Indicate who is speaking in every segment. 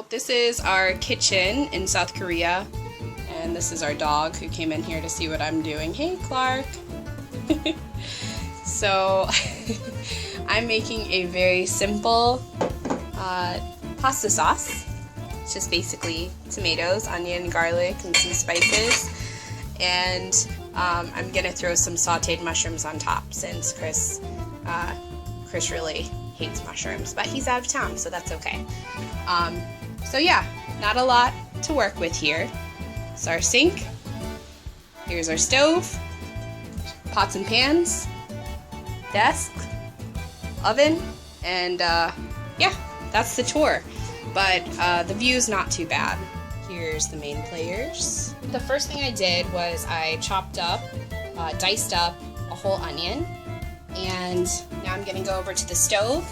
Speaker 1: So this is our kitchen in South Korea, and this is our dog who came in here to see what I'm doing. Hey, Clark. So I'm making a very simple pasta sauce. It's just basically tomatoes, onion, garlic, and some spices. And I'm gonna throw some sauteed mushrooms on top since Chris really hates mushrooms, but he's out of town, so that's okay. So yeah, not a lot to work with here. It's our sink. Here's our stove, pots and pans, desk, oven, and yeah, that's the tour. But the view's not too bad. Here's the main players. The first thing I did was I chopped up, diced up a whole onion, and now I'm gonna go over to the stove,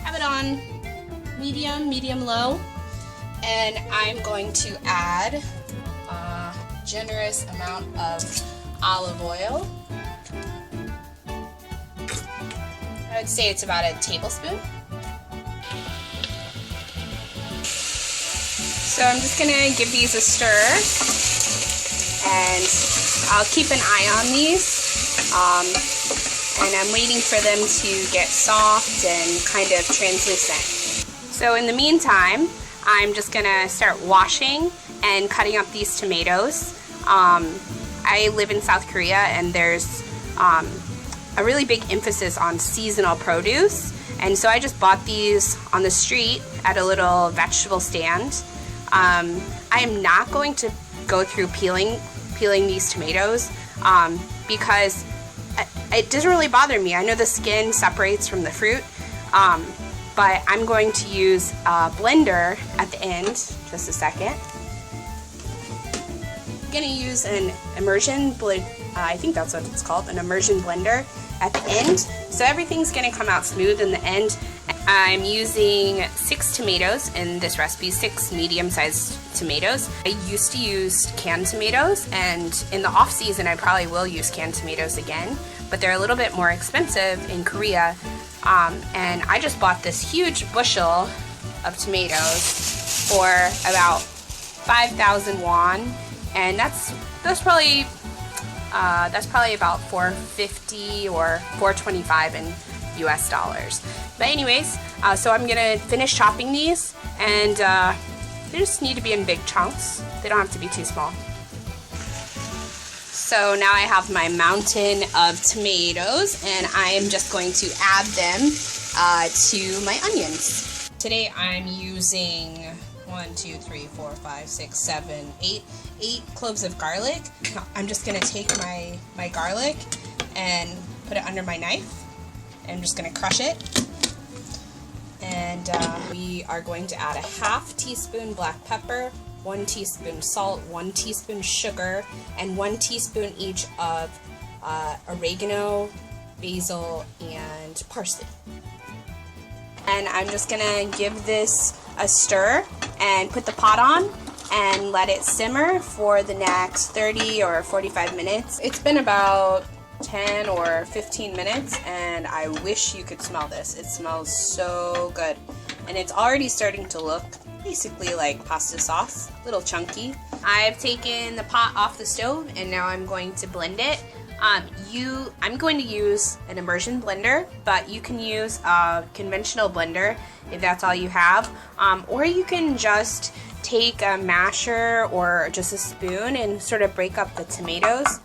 Speaker 1: have it on medium-low, and I'm going to add a generous amount of olive oil. I would say it's about a tablespoon. So I'm just gonna give these a stir, and I'll keep an eye on these. And I'm waiting for them to get soft and kind of translucent. So in the meantime, I'm just gonna start washing and cutting up these tomatoes. I live in South Korea, and there's a really big emphasis on seasonal produce, and so I just bought these on the street at a little vegetable stand. I am not going to go through peeling these tomatoes because it doesn't really bother me. I know the skin separates from the fruit, but I'm going to use a blender at the end. Just a second. I'm going to use an immersion blend. I think that's what it's called, an immersion blender at the end. So everything's going to come out smooth in the end. I'm using 6 tomatoes in this recipe, 6 medium-sized tomatoes. I used to use canned tomatoes, and in the off-season I probably will use canned tomatoes again, but they're a little bit more expensive in Korea. And I just bought this huge bushel of tomatoes for about 5,000 won, and that's probably about $4.50 or $4.25 in US dollars. But anyways, so I'm gonna finish chopping these, and they just need to be in big chunks. They don't have to be too small. So now I have my mountain of tomatoes, and I am just going to add them to my onions. Today I'm using 8 cloves of garlic. I'm just gonna take my garlic and put it under my knife. I'm just going to crush it, and we are going to add a ½ teaspoon black pepper, 1 teaspoon salt, 1 teaspoon sugar, and 1 teaspoon each of oregano, basil, and parsley. And I'm just going to give this a stir and put the pot on and let it simmer for the next 30 or 45 minutes. It's been about 10 or 15 minutes, and I wish you could smell this. It smells so good, and it's already starting to look basically like pasta sauce, a little chunky. I've taken the pot off the stove, and now I'm going to blend it. I'm going to use an immersion blender, but you can use a conventional blender if that's all you have, or you can just take a masher or just a spoon and sort of break up the tomatoes.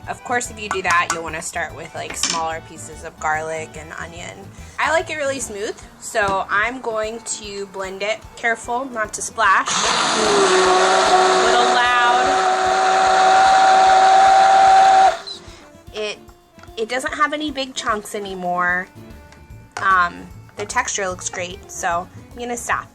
Speaker 1: Of course, if you do that, you'll want to start with like smaller pieces of garlic and onion. I like it really smooth, so I'm going to blend it. Careful not to splash. A little loud. It doesn't have any big chunks anymore. The texture looks great, so I'm gonna stop.